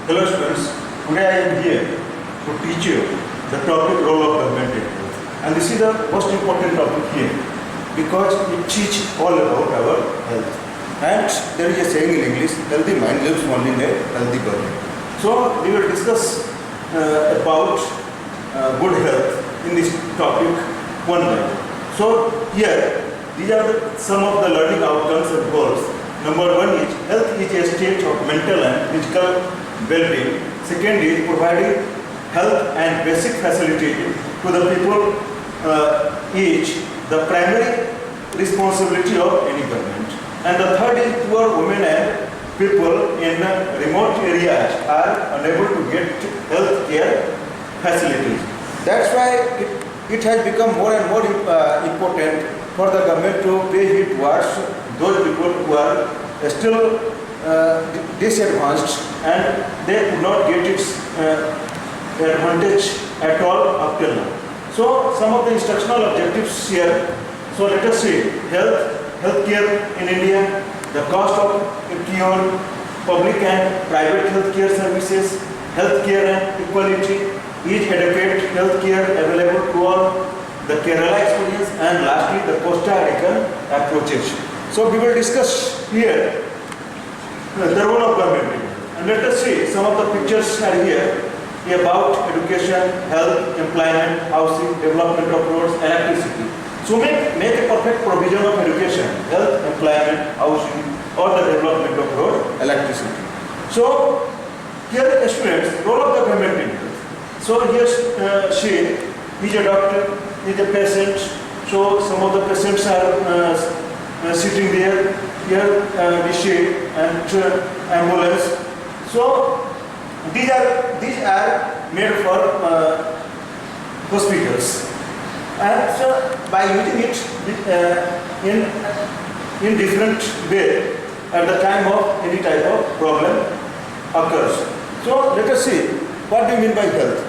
Hello students, today I am here to teach you the topic role of government in health. And this is the most important topic here because it teaches all about our health. And there is a saying in English, healthy mind lives only in a healthy body. So we will discuss about good health in this topic one by one. So here, these are some of the learning outcomes and goals. Number one is health is a state of mental and physical well-being. Second is providing health and basic facilities to the people is the primary responsibility of any government. And the third is poor women and people in remote areas are unable to get health care facilities. That's why it has become more and more important for the government to pay heed towards those people who are still disadvantaged and they could not get its advantage at all up till now. So some of the instructional objectives here. So let us see healthcare in India, the cost of cure, public and private healthcare services, healthcare and equality, is adequate healthcare available to all, the Kerala experience, and lastly the Costa Rican approaches. So we will discuss here the role of government. And let us see, some of the pictures are here about education, health, employment, housing, development of roads, electricity. So make a perfect provision of education, health, employment, housing, or the development of road, electricity. So here students, role of the government in health. So here she is a doctor, is a patient. So some of the patients are sitting there. Here we see and ambulance. So these are made for hospitals, and so by using it in different way at the time of any type of problem occurs. So let us see what do you mean by health.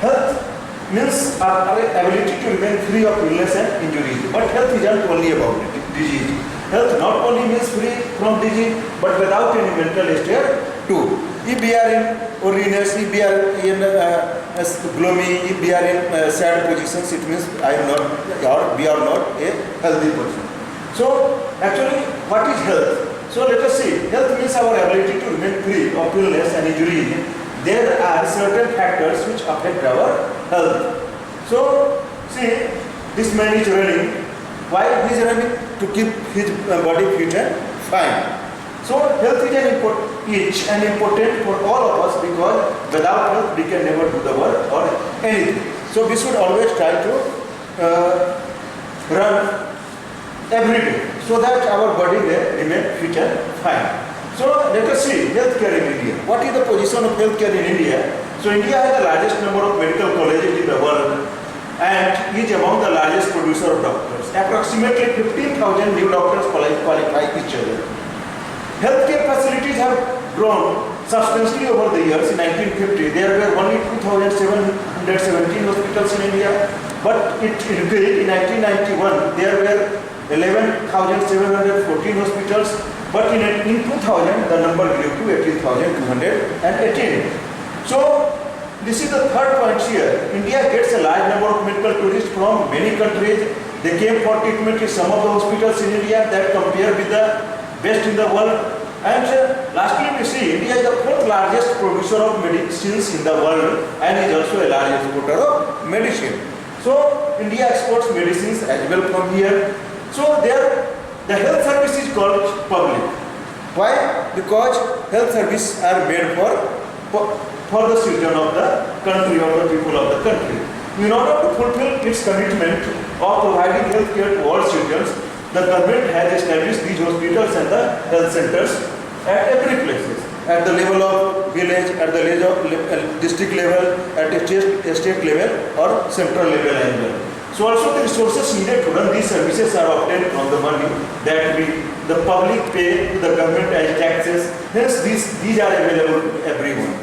Health means our ability to remain free of illness and injuries. But health is not only about disease. Health not only means free from disease, but without any mental state too. If we are in weariness, if we are in gloomy, if we are in sad positions, it means I am not, or we are not a healthy person. So actually, what is health? So let us see. Health means our ability to remain free of illness and injury. There are certain factors which affect our health. So see, this man is running. Why he is running? To keep his body fit and fine. So health is an important for all of us because without health we can never do the work or anything. So we should always try to run every day so that our body may remain fit and fine. So let us see healthcare in India. What is the position of healthcare in India? So India has the largest number of medical colleges in the world and is among the largest producer of doctors. Approximately 15,000 new doctors qualify each year. Healthcare facilities have grown substantially over the years. In 1950, there were only 2,717 hospitals in India, but it increased. In 1991, there were 11,714 hospitals, but in 2000, the number grew to 18,218. So, this is the third point here. India gets a large number of medical tourists from many countries. They came for treatment in some of the hospitals in India that compare with the best in the world. And lastly, we see India is the fourth largest producer of medicines in the world and is also a large exporter of medicine. So India exports medicines as well from here. So the health service is called public. Why? Because health services are made for the children of the country or the people of the country. In order to fulfill its commitment of providing health care to all children, the government has established these hospitals and the health centers at every places, at the level of village, at the level of district level, at the state level or central level as well. So also the resources needed to run these services are obtained from the money that the public pay to the government as taxes. Hence these are available to everyone.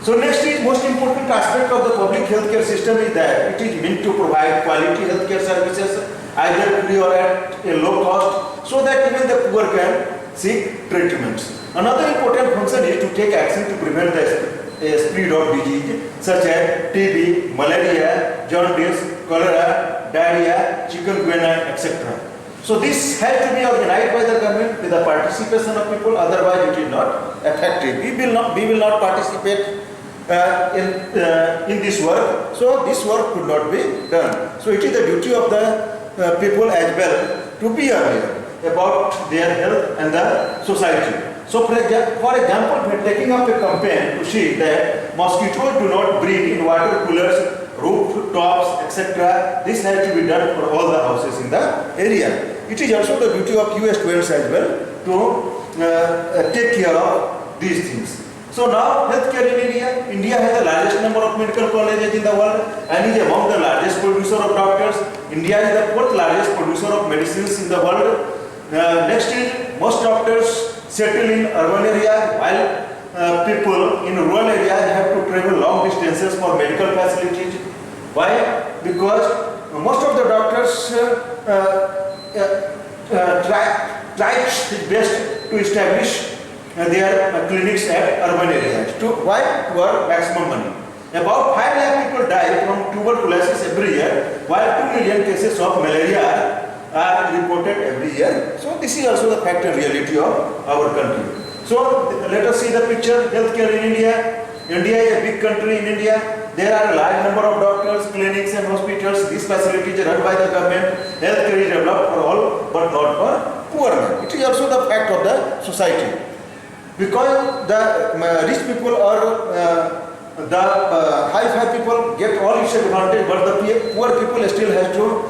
So next is most important aspect of the public healthcare system is that it is meant to provide quality healthcare services either free or at a low cost so that even the poor can seek treatments. Another important function is to take action to prevent the spread of disease such as TB, malaria, jaundice, cholera, diarrhea, chikungunya, etc. So this has to be organized by the government with the participation of people, otherwise it is not effective. We will not participate in this work, so this work could not be done. So it is the duty of the people as well to be aware about their health and the society. So for example, we are taking up a campaign to see that mosquitoes do not breed in water coolers, rooftops, etc. This has to be done for all the houses in the area. It is also the duty of you students as well to take care of these things. So now healthcare in India. India has the largest number of medical colleges in the world and is among the largest producer of doctors. India is the fourth largest producer of medicines in the world. Next is most doctors settle in urban areas while people in rural areas have to travel long distances for medical facilities. Why? Because most of the doctors try its best to establish their clinics at urban areas. Why? To earn maximum money. About 5 lakh people die from tuberculosis every year, while 2 million cases of malaria are reported every year. So this is also the fact and reality of our country. So let us see the picture. Healthcare in India. India is a big country. In India there are a large number of doctors, clinics and hospitals. These facilities are run by the government. Healthcare is developed for all but not for poor men. It is also the fact of the society. Because the rich people or the high people get all its advantage, but the poor people still has to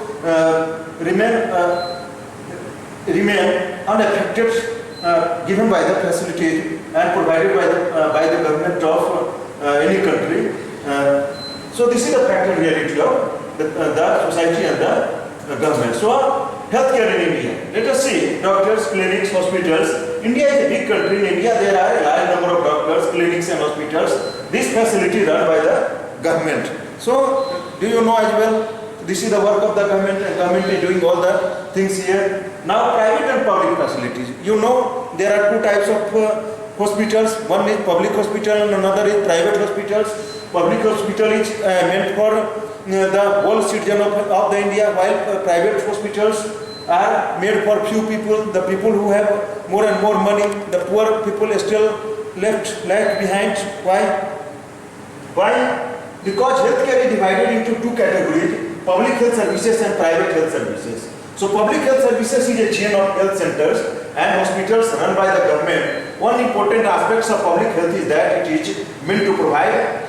remain unaffected, given by the facility and provided by the government of any country. So this is the fact and reality of the society and the government. So healthcare in India. Let us see doctors, clinics, hospitals. India is a big country. In India there are a large number of doctors, clinics and hospitals. This facility run by the government. So do you know as well? This is the work of the government, and government is doing all the things here. Now private and public facilities. You know there are two types of hospitals. One is public hospital and another is private hospitals. Public hospital is meant for the whole citizen of the India, while private hospitals are made for few people, the people who have more and more money. The poor people are still left behind. Why? Because healthcare is divided into two categories: public health services and private health services. So public health services is a chain of health centers and hospitals run by the government. One important aspect of public health is that it is meant to provide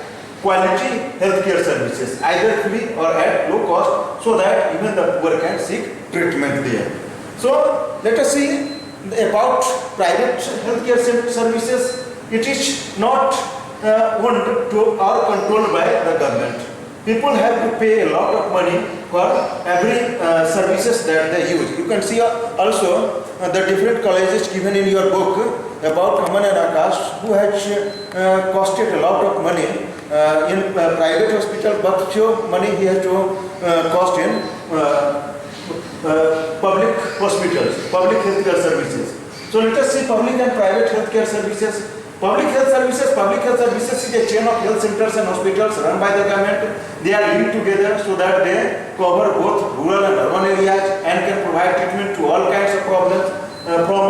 quality healthcare services, either free or at low cost, so that even the poor can seek treatment there. So let us see about private healthcare services. It is not owned to or controlled by the government. People have to pay a lot of money for every services that they use. You can see also the different colleges given in your book about Aman and Akash, who has costed a lot of money in private hospital, but few money he has to cost in public hospitals, public healthcare services. So let us see public and private healthcare services. Public health services is a chain of health centers and hospitals run by the government. They are linked together so that they cover both rural and urban areas and can provide treatment to all kinds of problems, from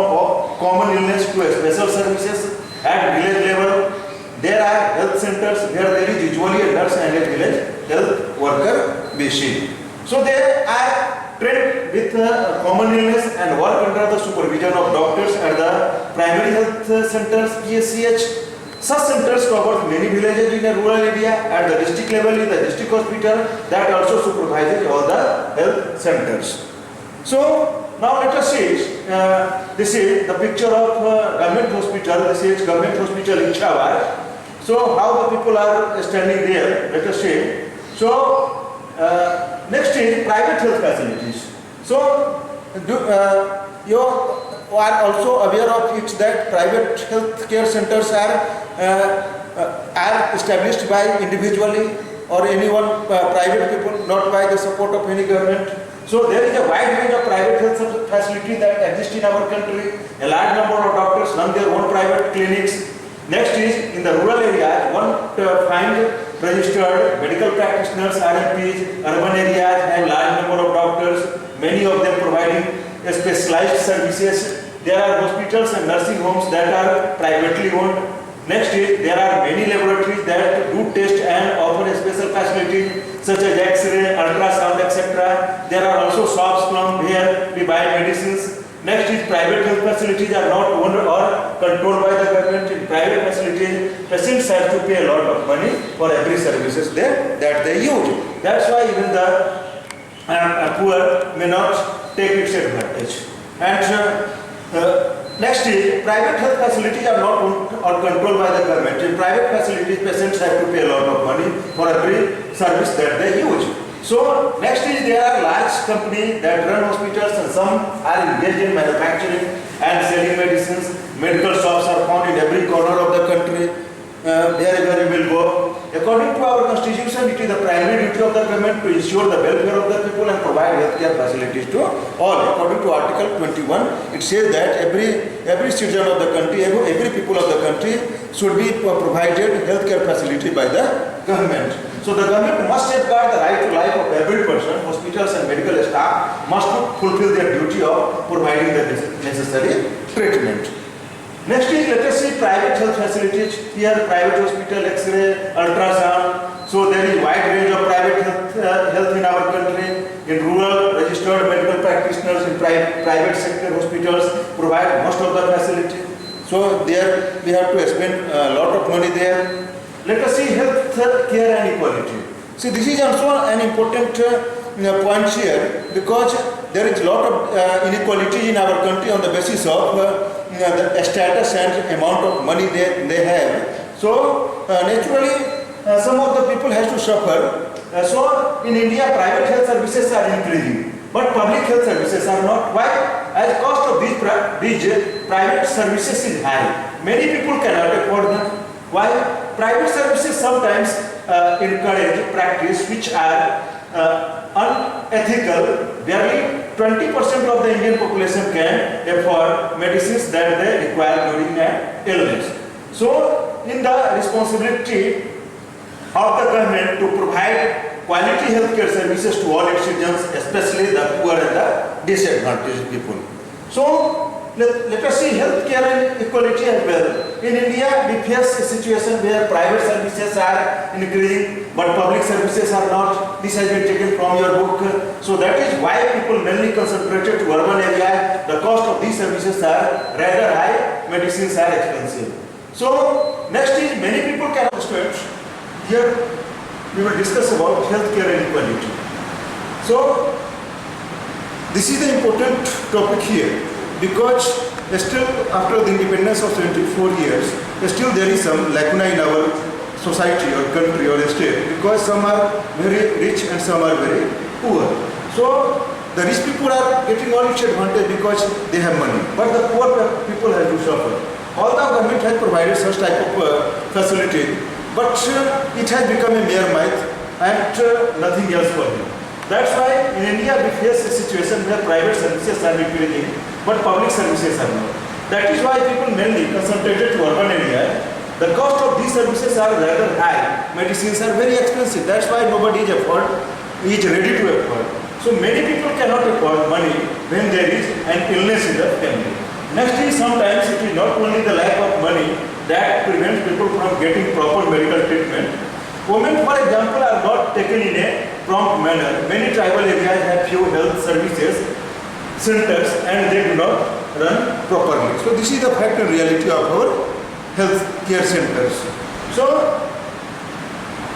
common illness to special services at village level. There are health centers where there is usually a nurse and a village health worker basis. So they are trained with common illness and work under the supervision of doctors at the primary health centers, PSCH. Such centers cover many villages in a rural area. At the district level is the district hospital that also supervises all the health centers. So now let us see, this is the picture of government hospital. This is government hospital in Chawar. So how the people are standing there, let us see. So next is private health facilities. So you are also aware of it that private health care centers are established by individually or anyone, private people, not by the support of any government. So there is a wide range of private health facilities that exist in our country. A large number of doctors run their own private clinics. Next is in the rural areas, one find registered medical practitioners, RMPs. Urban areas have large number of doctors, many of them providing specialized services. There are hospitals and nursing homes that are privately owned. Next is there are many laboratories that do test and offer special facilities such as X-ray, ultrasound, etc. There are also shops from where we buy medicines. Next is private health facilities are not owned or controlled by the government. In private facilities, patients have to pay a lot of money for every services that they use. That's why even the poor may not take its advantage. And next is private health facilities are not owned or controlled by the government. In private facilities, patients have to pay a lot of money for every service that they use. So next is there are large companies that run hospitals and some are engaged in manufacturing and selling medicines. Medical shops are found in every corner of the country, wherever you will go. According to our constitution, it is the primary duty of the government to ensure the welfare of the people and provide healthcare facilities to all. According to Article 21, it says that every citizen of the country, every people of the country should be provided healthcare facility by the government. So the government must safeguard the right to life of every person. Hospitals and medical staff must fulfill their duty of providing the necessary treatment. Next is, let us see private health facilities. Here, private hospital, X-ray, ultrasound. So there is wide range of private health in our country. In rural, registered medical practitioners in private sector hospitals provide most of the facility. So there we have to spend a lot of money there. Let us see health care and equality. See, this is also an important point here, because there is a lot of inequality in our country on the basis of the status and amount of money they have. So naturally, some of the people has to suffer. So in India, private health services are increasing, but public health services are not. Why? As cost of these private services is high. Many people cannot afford them. Why? Private services sometimes encourage practice which are unethical. Barely 20% of the Indian population can afford medicines that they require during an illness. So, in the responsibility of the government to provide quality healthcare services to all its citizens, especially the poor and the disadvantaged people. So, let us see healthcare and equality as well. In India, we face a situation where private services are increasing, but public services are not. This has been taken from your book. So that is why people mainly concentrated to urban areas. The cost of these services are rather high. Medicines are expensive. So next is many people cannot students. Here we will discuss about healthcare and equality. So this is the important topic here, because still after the independence of 74 years, still there is some lacuna in our society or country or state, because some are very rich and some are very poor. So the rich people are getting all its advantage because they have money, but the poor people have to suffer. Although government has provided such type of facility, but it has become a mere myth and nothing else for them. That's why in India we face a situation where private services are increasing, but public services are not. That is why people mainly concentrated to urban areas. The cost of these services are rather high. Medicines are very expensive. That's why nobody is ready to afford. So many people cannot afford money when there is an illness in the family. Next is sometimes it is not only the lack of money that prevents people from getting proper medical treatment. Women, for example, are not taken in a prompt manner. Many tribal areas have few health services centers and they do not run properly. So this is the fact and reality of our health care centers. So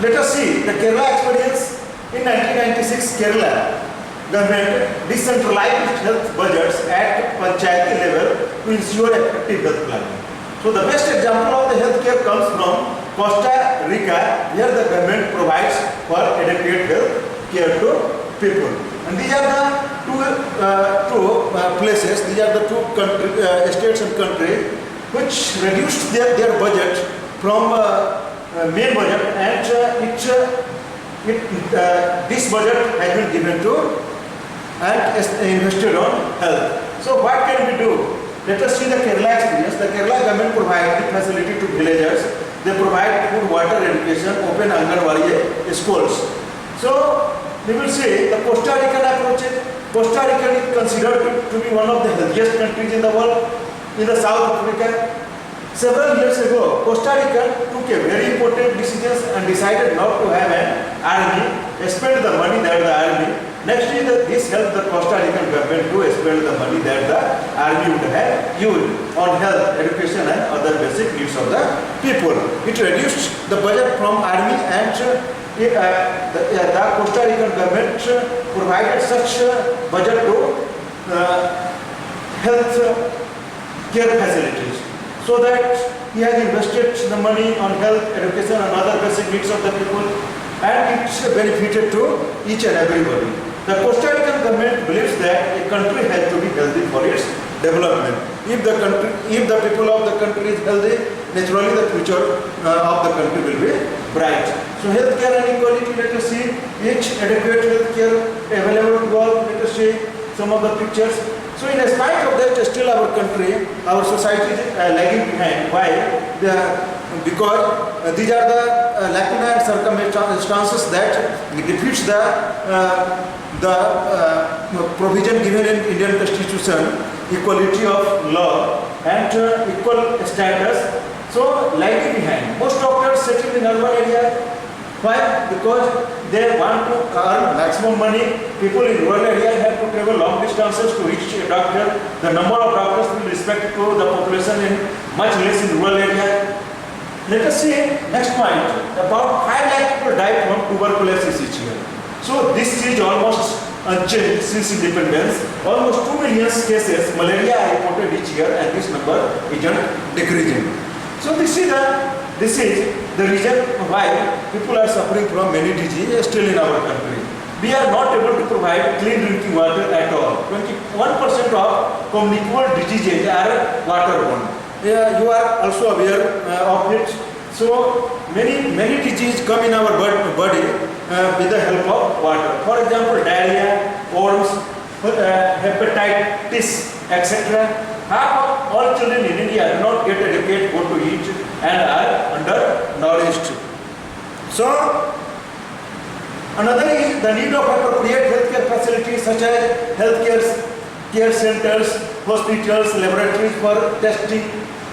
let us see the Kerala experience. In 1996, Kerala government decentralized health budgets at panchayati level to ensure effective health planning. So the best example of the healthcare comes from Costa Rica, where the government provides for adequate health care to people. And these are the two places, these are the two states and countries which reduced their budget from main budget, and this budget has been given to and invested on health. So what can we do? Let us see the Kerala experience. The Kerala government provides the facility to villagers. They provide food, water, education, open Anganwadi schools. So we will see the Costa Rican approach. Costa Rica is considered to be one of the healthiest countries in the world. In the South Africa, several years ago, Costa Rica took a very important decision and decided not to have an army, spend the money that the army. Next is this helped the Costa Rican government to spend the money that the army would have used on health, education and other basic needs of the people. It reduced the budget from army and the Costa Rican government provided such budget to health care facilities, so that he has invested the money on health, education and other basic needs of the people, and it's benefited to each and everybody. The Costa Rican government believes that a country has to be healthy for its development. If the people of the country is healthy, naturally the future of the country will be bright. So healthcare and equality, let us see each adequate healthcare available to all. Let us see some of the pictures. So in spite of that, still our country, our society is lagging behind. Why? Because these are the lacuna and circumstances that defeats the provision given in Indian Constitution, equality of law and equal status. So lagging behind. Most doctors settle in urban area. Why? Because they want to earn maximum money. People in rural areas have to travel long distances to reach a doctor. The number of doctors with respect to the population is much less in rural areas. Let us see next point. About 5 lakh people die from tuberculosis each year. So this is almost unchanged since independence. Almost 2 million cases malaria are reported each year, and this number is decreasing. So this is the reason why people are suffering from many diseases still in our country. We are not able to provide clean drinking water at all. 21% of communicable diseases are waterborne. You are also aware of it. So many diseases come in our body with the help of water. For example, diarrhea, worms, hepatitis, etc. Half of all children in India do not get adequate food to eat and are undernourished. So another is the need of appropriate healthcare facilities such as healthcare care centers, hospitals, laboratories for testing,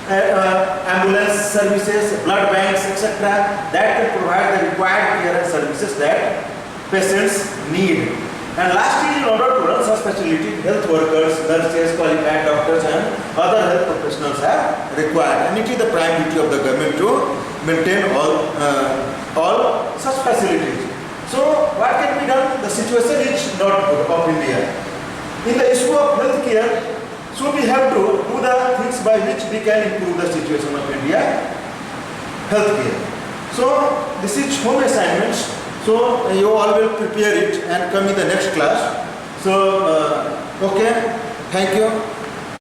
ambulance services, blood banks, etc. that can provide the required care and services that patients need. And lastly, in order to run such facilities, health workers, nurses, qualified doctors and other health professionals are required. And it is the prime duty of the government to maintain all such facilities. So what can be done? The situation is not good of India. In the issue of health care, so we have to do the things by which we can improve the situation of India health care. So this is home assignments. So you all will prepare it and come in the next class. So okay, thank you.